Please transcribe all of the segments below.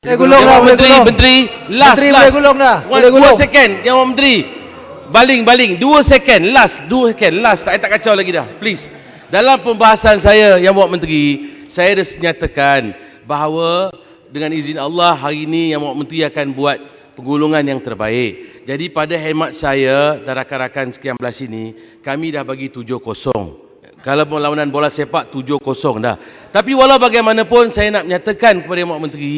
Boleh gulung dah, boleh gulung. Menteri, last. Boleh gulung dah. Boleh 2 gulung. second, Yang Menteri. Baling. 2 second, last. 2 second, last. Tak kacau lagi dah. Please. Dalam pembahasan saya, Yang Muhammad Menteri, saya dah nyatakan bahawa dengan izin Allah, hari ini Yang Muhammad Menteri akan buat penggulungan yang terbaik. Jadi pada hemat saya dan rakan-rakan sekian belas ini, kami dah bagi 7-0. Kalau perlawanan bola sepak 7-0 dah. Tapi walau bagaimanapun, saya nak menyatakan kepada Yang Muhammad Menteri,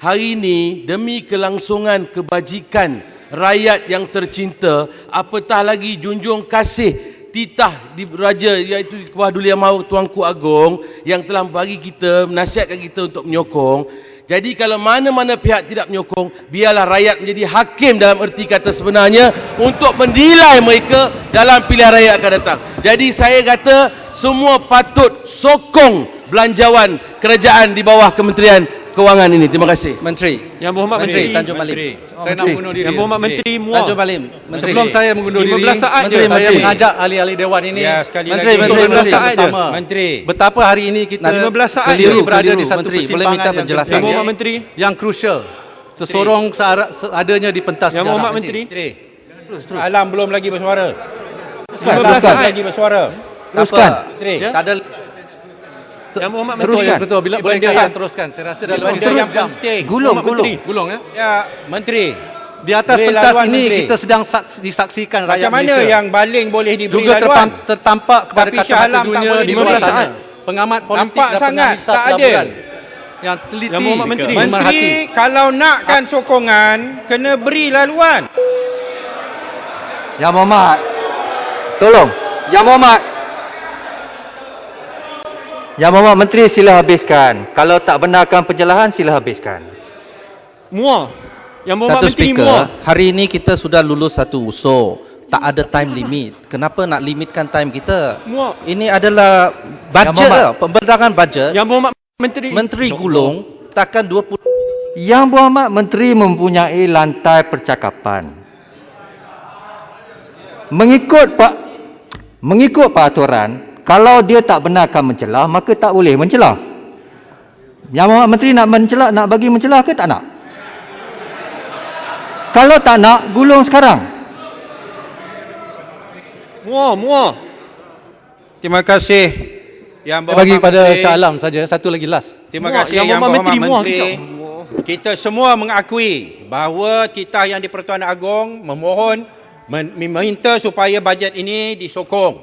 hari ini demi kelangsungan kebajikan rakyat yang tercinta, apatah lagi junjung kasih titah di raja iaitu Kebah Duli Yang Maha Tuanku Agong yang telah bagi kita, menasihatkan kita untuk menyokong. Jadi kalau mana-mana pihak tidak menyokong, biarlah rakyat menjadi hakim dalam erti kata sebenarnya untuk menilai mereka dalam pilihan raya akan datang. Jadi saya kata semua patut sokong belanjawan kerajaan di bawah Kementerian Kewangan ini. Terima kasih. Menteri. Yang Berhormat Menteri Tanjung Malim. Saya nak mengundur diri. Yang Berhormat Menteri Muar. Tanjung Malim. Menteri. Sebelum saya mengundur diri, 15 saat Menteri, je saya mengajak ahli-ahli dewan ini. Ya, sekali Menteri, lagi. Menteri, 15 saat je. bersama. Menteri. Betapa hari ini kita 15 saat keliru je. berada di satu Menteri, boleh persimpangan minta yang penjelasan, penting, Yang Berhormat Menteri. yang crucial. Tersorong seadanya di pentas Yang sejarah. Berhormat Menteri. Alam belum lagi bersuara. 15 saat. lagi bersuara. Teruskan. Menteri. Tak ada. Yang Berhormat Betul, Menteri. ya, betul. Bila boleh benda katakan yang- teruskan. Saya rasa dalam Benda yang penting. Gulung. Gulung ya. Ya, Menteri. Di atas Beri pentas laluan, ini Menteri. kita sedang disaksikan rakyat Macam mana Malaysia. yang baling boleh diberi juga laluan? tertampak kepada Tapi Shah Alam kacamata tak dunia boleh di diberi luar sana. laluan. Pengamat politik Nampak dan sangat penganalisa tak adil. pelaburan yang teliti, Yang Berhormat Menteri. Menteri, kalau nakkan sokongan, kena beri laluan. Yang Berhormat, tolong. Yang Berhormat. Yang Berhormat Menteri, sila habiskan. Kalau tak benarkan penyalahan, sila habiskan. Muar. Yang Berhormat Satu Menteri speaker, Muar. hari ini kita sudah lulus satu usul. Tak ada time limit. Kenapa nak limitkan time kita? Muar. Ini adalah bajet Yang lah, pembentangan bajet. Yang Berhormat Menteri. Menteri Gulung takkan 20 Yang Berhormat Menteri mempunyai lantai percakapan. Mengikut peraturan, kalau dia tak benarkan mencelah, maka tak boleh mencelah. Yang Berhormat Menteri nak mencelah, nak bagi mencelah ke tak nak? Kalau tak nak, gulung sekarang. Muar. Terima kasih. Yang Saya bagi pada Menteri. Shah Alam saja. Satu lagi last. Terima Muar. kasih Yang Yang Berhormat Berhormat Menteri, Muar, Menteri. Kita semua mengakui bahawa titah yang di-Pertuan Agong memohon meminta supaya bajet ini disokong.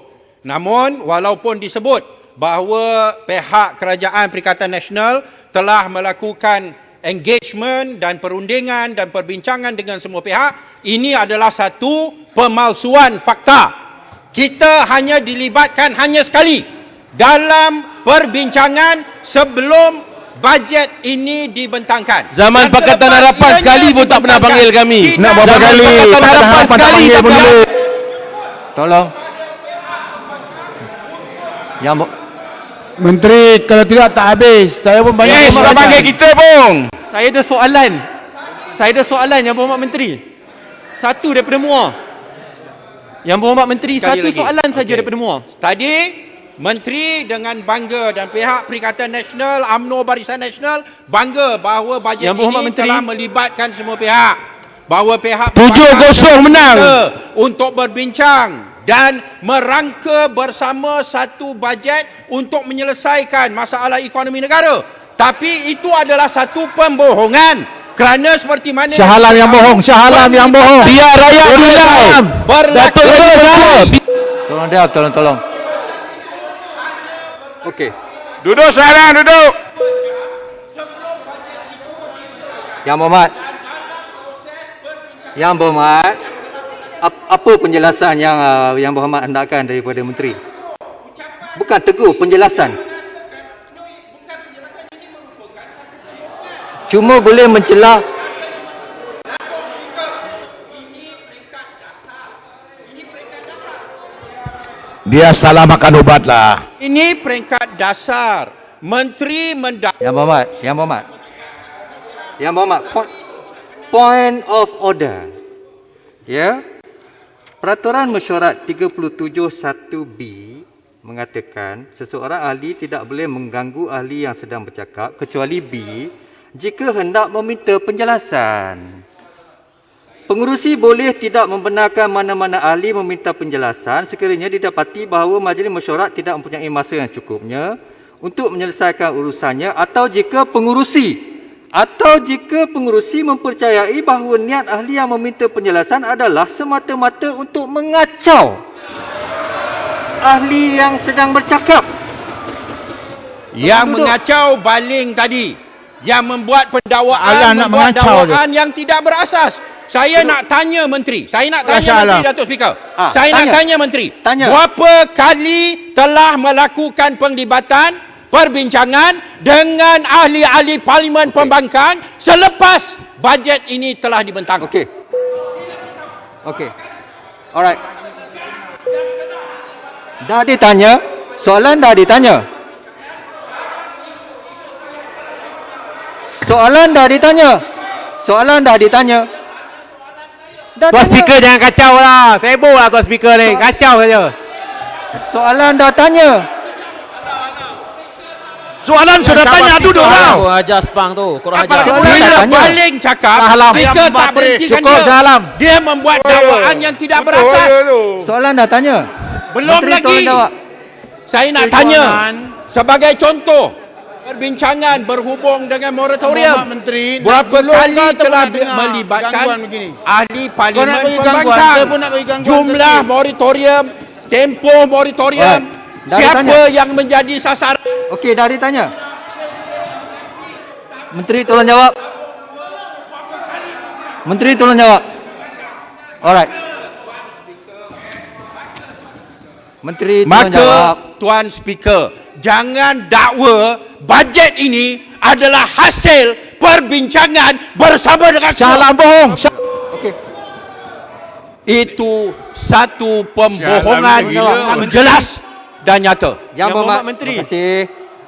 Namun walaupun disebut bahawa pihak Kerajaan Perikatan Nasional telah melakukan engagement dan perundingan dan perbincangan dengan semua pihak, ini adalah satu pemalsuan fakta. Kita hanya dilibatkan hanya sekali dalam perbincangan sebelum bajet ini dibentangkan. Zaman Dan Pakatan selepas Harapan ianya sekali pun tak pernah dibentangkan, panggil kami. tidak Nak berapa ada kali? Pakatan Harapan sekali tak pernah. Tolong. Yang Menteri, kalau tidak tak habis. Saya pun banyak Yes, tak panggil kita pun. Saya ada soalan Yang Berhormat Menteri. Satu daripada Muar. Yang Berhormat Menteri, Sekali satu lagi. soalan saja Okey. daripada Muar. Tadi Menteri dengan bangga dan pihak Perikatan Nasional, UMNO Barisan Nasional bangga bahawa bajet Yang Berhormat ini Menteri. telah melibatkan semua pihak. Bahawa pihak 7-0 menang. untuk berbincang dan merangka bersama satu bajet untuk menyelesaikan masalah ekonomi negara. Tapi itu adalah satu pembohongan. Kerana seperti mana Shah Alam yang bohong, Shah Alam yang bohong. Biar rakyat menilai. berlaku tolong. Okey. Duduk sekarang, duduk. Yang Berhormat, apa penjelasan yang Berhormat hendakkan daripada Menteri? Bukan tegur, penjelasan. Cuma boleh mencelah. Dia salah makan ubat lah. Ini peringkat dasar. Menteri Yang Berhormat, point of order. Ya. Peraturan Mesyuarat 37(1)B mengatakan seseorang ahli tidak boleh mengganggu ahli yang sedang bercakap kecuali B jika hendak meminta penjelasan. Pengerusi boleh tidak membenarkan mana-mana ahli meminta penjelasan sekiranya didapati bahawa majlis mesyuarat tidak mempunyai masa yang secukupnya untuk menyelesaikan urusannya atau jika pengerusi mempercayai bahawa niat ahli yang meminta penjelasan adalah semata-mata untuk mengacau ahli yang sedang bercakap. Yang mengacau baling tadi. Yang membuat Alah nak membuat mengacau dakwaan yang tidak berasas. Saya nak tanya Menteri. Saya nak tanya Masya Menteri, Allah. Datuk Speaker. tanya. Saya nak tanya Menteri. Tanya. Berapa kali telah melakukan penglibatan, perbincangan dengan ahli-ahli Parlimen Pembangkang selepas bajet ini telah dibentang? Okey. Alright. Dah ditanya. Soalan dah ditanya. Dah Tuan tanya. Speaker jangan kacau lah. Sibuk lah Tuan Speaker ni. Kacau saja. Soalan dah tanya. Soalan sudah tanya, duduk lah. Oh, ajar spang tu. Kurang ajar. Soalan dah Bila tanya. baling cakap, Salam. Speaker tak berhentikan Cukup, dia. salam. Dia membuat dakwaan yang tidak berasas. Soalan dah tanya. Belum Menteri, lagi. tolong jawab. Saya nak tanya sebagai contoh perbincangan berhubung dengan moratorium. Menteri, Berapa belum kali kau tak telah pernah dengar melibatkan gangguan begini? ahli Kau nak Parlimen bagi gangguan, Pembangkang? saya pun nak bagi gangguan Jumlah sikit. moratorium, tempoh moratorium, Alright. Dah siapa ditanya. yang menjadi sasaran? Okey, dah ditanya. Menteri tolong jawab. Alright. Menteri tolong jawab. Maka Tuan Speaker, jangan dakwa bajet ini adalah hasil perbincangan bersama dengan Salam bohong. Okey. itu satu pembohongan Syalam. yang jelas dan nyata. Yang Berhormat Menteri.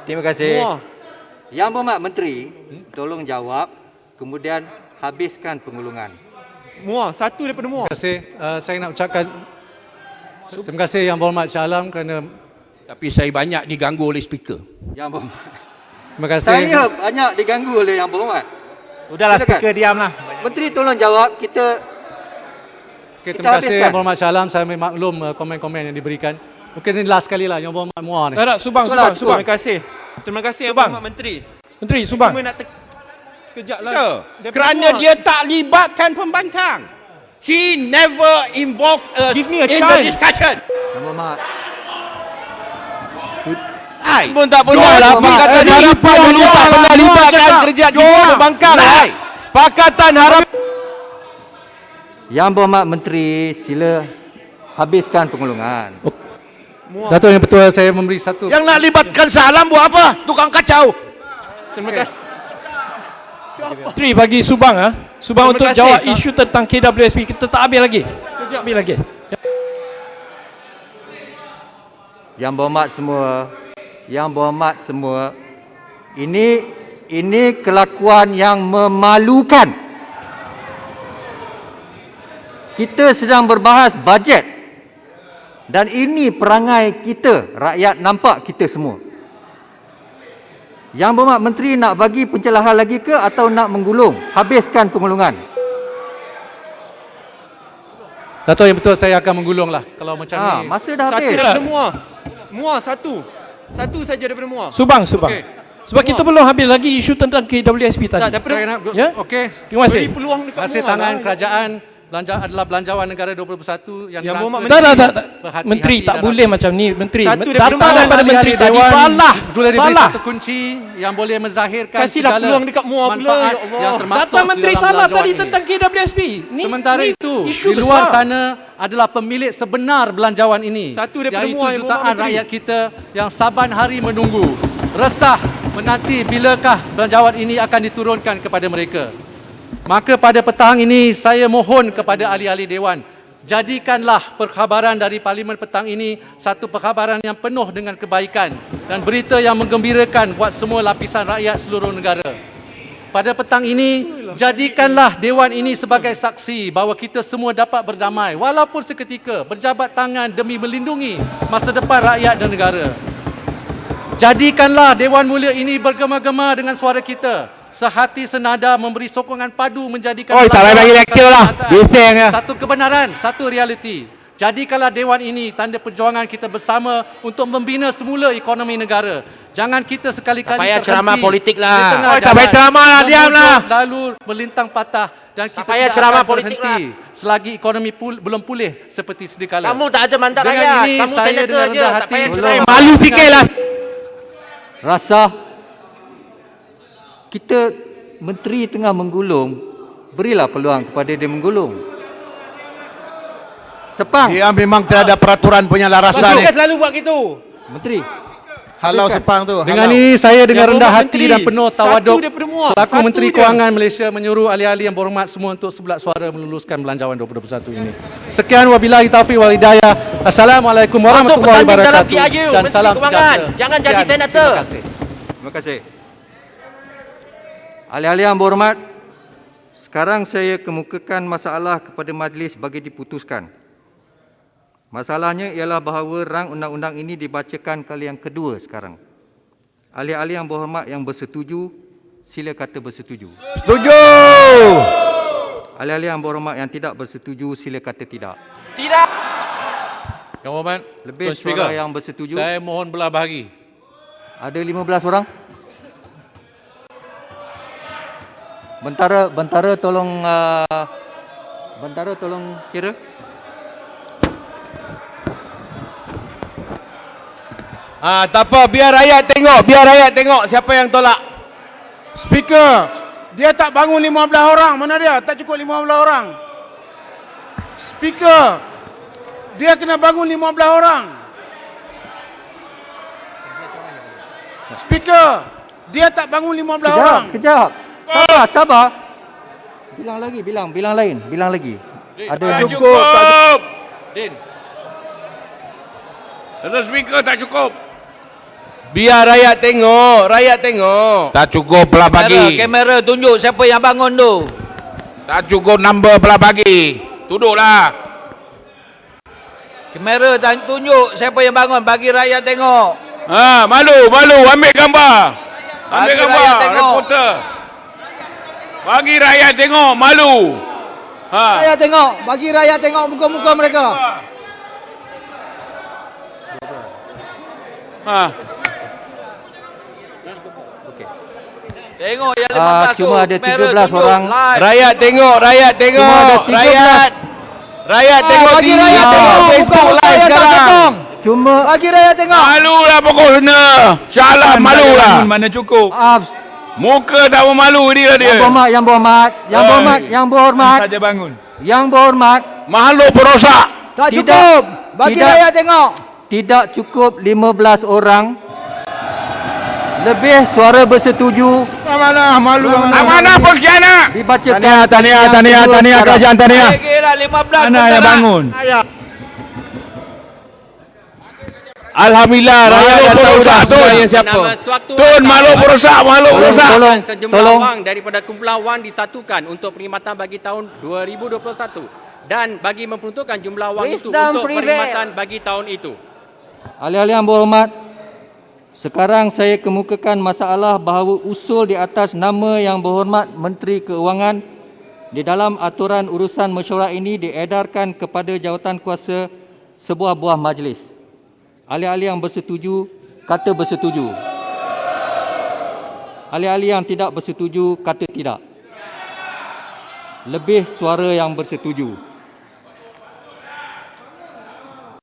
Terima kasih. Muar. Yang Berhormat Menteri, tolong jawab kemudian habiskan pengulungan. Muar. Satu daripada Muar. Terima kasih. Saya nak ucapkan terima kasih Yang Berhormat Shah Alam kerana Tapi saya banyak diganggu oleh speaker. Yang Berhormat. terima kasih. Saya banyak diganggu oleh Yang Berhormat. Udahlah Silakan. Speaker, diamlah. Menteri tolong jawab. Kita Okay, kita terima kasih habiskan. Yang Berhormat Shah Alam. Saya maklum komen-komen yang diberikan. Mungkin ini last kali lah Yang Berhormat Muar ni. Tak, Subang. Terima kasih. Terima kasih Yang Berhormat Menteri. Menteri, Subang. Cuma nak sekejap lah. Ya, Daripada kerana Muar. dia tak libatkan pembangkang. He never involved us Give me a in the chance. discussion. Yang Berhormat. Pun tak punya lah. Pakatan Harapan dulu tak pernah libatkan kerja kita pembangkang. Pakatan Harapan. Yang Berhormat Menteri, sila habiskan pengulungan. Datuk Yang Pertua, saya memberi satu. Yang nak libatkan Salam buat apa? Tukang kacau. Terima kasih. Menteri bagi Subang Subang Terima untuk kasih. jawab isu tentang KWSP. Kita tak habis lagi. Habis lagi. Yang Berhormat semua, ini kelakuan yang memalukan. Kita sedang berbahas bajet dan ini perangai kita, rakyat nampak kita semua. Yang Berhormat Menteri nak bagi pencerahan lagi ke atau nak menggulung? Habiskan pengulungan. Datuk Yang Pertua, saya akan menggulung lah kalau macam ni. Masa dah Satu habis. daripada Muar. Muar satu. Satu saja daripada Muar. Subang. Sebab kita belum habis lagi isu tentang KWSP Tak, tadi. daripada Saya nak Ya? okey. Terima kasih. beri peluang dekat Hasil Muar tangan lah. kerajaan adalah belanjawan negara 2021 Yang dirangka Berhormat dengan Tak. berhati-hati Menteri tak dan boleh macam ni. Menteri. Satu Datang daripada Muar. daripada Menteri ahli-ahli tadi dewan salah. boleh diberi Salah. satu kunci yang boleh menzahirkan Kasihlah segala peluang dekat Muar pula, manfaat ya Allah. yang termaktub Datang di Menteri dalam salah belanjawan tadi ini. tentang KWSP. Sementara itu, isu di luar besar. sana adalah pemilik sebenar belanjawan ini. Satu daripada Iaitu Muar yang jutaan Berhormat Menteri. rakyat kita yang saban hari menunggu, resah menanti bilakah belanjawan ini akan diturunkan kepada mereka. Maka pada petang ini saya mohon kepada ahli-ahli dewan, jadikanlah perkhabaran dari Parlimen petang ini satu perkhabaran yang penuh dengan kebaikan dan berita yang menggembirakan buat semua lapisan rakyat seluruh negara. Pada petang ini, jadikanlah dewan ini sebagai saksi bahawa kita semua dapat berdamai walaupun seketika, berjabat tangan demi melindungi masa depan rakyat dan negara. Jadikanlah Dewan Mulia ini bergema-gema dengan suara kita sehati senada memberi sokongan padu menjadikan Oi, tak payah bagi lecture lah. Bising ya. satu kebenaran, satu realiti. Jadikanlah Dewan ini tanda perjuangan kita bersama untuk membina semula ekonomi negara. Jangan kita sekali-kali Tak payah terhenti ceramah politik lah. di tengah Oi, tak jalan, payah ceramah lah, diam lah. memujuk, lalu melintang patah dan kita payah tidak ceramah akan politik berhenti selagi ekonomi belum pulih seperti sedia kala. Kamu tak ada mandat Dengan rakyat. ini Kamu saya senator dengan je. rendah Tak hati payah ceramah. tolong- Malu sikit lah. Rasa kita menteri tengah menggulung, berilah peluang kepada dia menggulung. Sepang, Dia memang tidak ada peraturan penyelarasan Masuk ni. kan selalu buat gitu. menteri. Halau Sepang tu. Dengan halau. ini saya dengan Yang rendah Berhormat hati Menteri, dan penuh satu tawaduk daripada muak, selaku satu Menteri je. Kewangan Malaysia menyuruh ahli-ahli yang berhormat semua untuk sebelah suara meluluskan belanjawan 2021 ini. Sekian wabillahi taufiq wal hidayah. Assalamualaikum Masuk warahmatullahi bertanding dalam wabarakatuh PIU, dan Menteri salam Kewangan. sejahtera. Jangan jadi Sekian. senator. Terima kasih. Terima kasih. Ahli-ahli yang berhormat, sekarang saya kemukakan masalah kepada majlis bagi diputuskan. Masalahnya ialah bahawa rang undang-undang ini dibacakan kali yang kedua sekarang. Ahli-ahli yang berhormat yang bersetuju, sila kata bersetuju. Setuju. Ahli-ahli yang berhormat yang tidak bersetuju, sila kata tidak. Yang Berhormat, Lebih Tuan Speaker, suara yang bersetuju. saya mohon belah bahagi. Ada 15 orang. Bentara tolong kira. Tak apa, biar rakyat tengok siapa yang tolak. Speaker, dia tak bangun 15 orang. Mana dia? Tak cukup 15 orang. Speaker, dia kena bangun 15 orang. Speaker, dia tak bangun 15 orang. Sekejap. Sabar. Bilang lagi. Ada yang Cukup. Din, Tuan Speaker tak cukup. Biar rakyat tengok. Tak cukup belah bagi. Kamera tunjuk siapa yang bangun tu. Tak cukup number belah bagi. Duduklah. Kamera tunjuk siapa yang bangun, bagi rakyat tengok. Malu. Ambil gambar. Bagi rakyat tengok. Reporter. Bagi rakyat tengok. Malu. Rakyat tengok, bagi rakyat tengok muka-muka mereka. Tengok yang 15 tu. cuma ada Kamera 13 tunjuk orang. live. Rakyat tengok. Cuma ada 13. Rakyat tengok bagi TV, rakyat tengok. Facebook Muka-muka live yang tak sekarang. sokong. cuma Bagi rakyat tengok. Malu lah pokok sana. Salah malu lah. Mana cukup. maaf, Muka tak malu ni lah dia. yang berhormat. Saja bangun. Yang berhormat, Makhluk perosak. Tak Tidak. cukup. Bagi Tidak. rakyat tengok. tidak cukup 15 orang. Lebih suara bersetuju Mana malu. Amanah pengkhianat. dibacakan. Tahniah kerajaan tahniah. Gila 15 Mana yang bangun? Alhamdulillah rakyat Makhluk dah tahu perosak dah tu. sebenarnya siapa. Tun makhluk perosak. Tolong. Sejumlah wang daripada kumpulan wang disatukan untuk perkhidmatan bagi tahun 2021 dan bagi memperuntukkan jumlah wang itu untuk perkhidmatan bagi tahun itu. Ahli-ahli yang berhormat, sekarang saya kemukakan masalah bahawa usul di atas nama yang berhormat Menteri Keuangan di dalam aturan urusan mesyuarat ini diedarkan kepada jawatankuasa sebuah buah majlis. Ahli-ahli yang bersetuju, kata bersetuju. Ahli-ahli yang tidak bersetuju, kata tidak. Lebih suara yang bersetuju.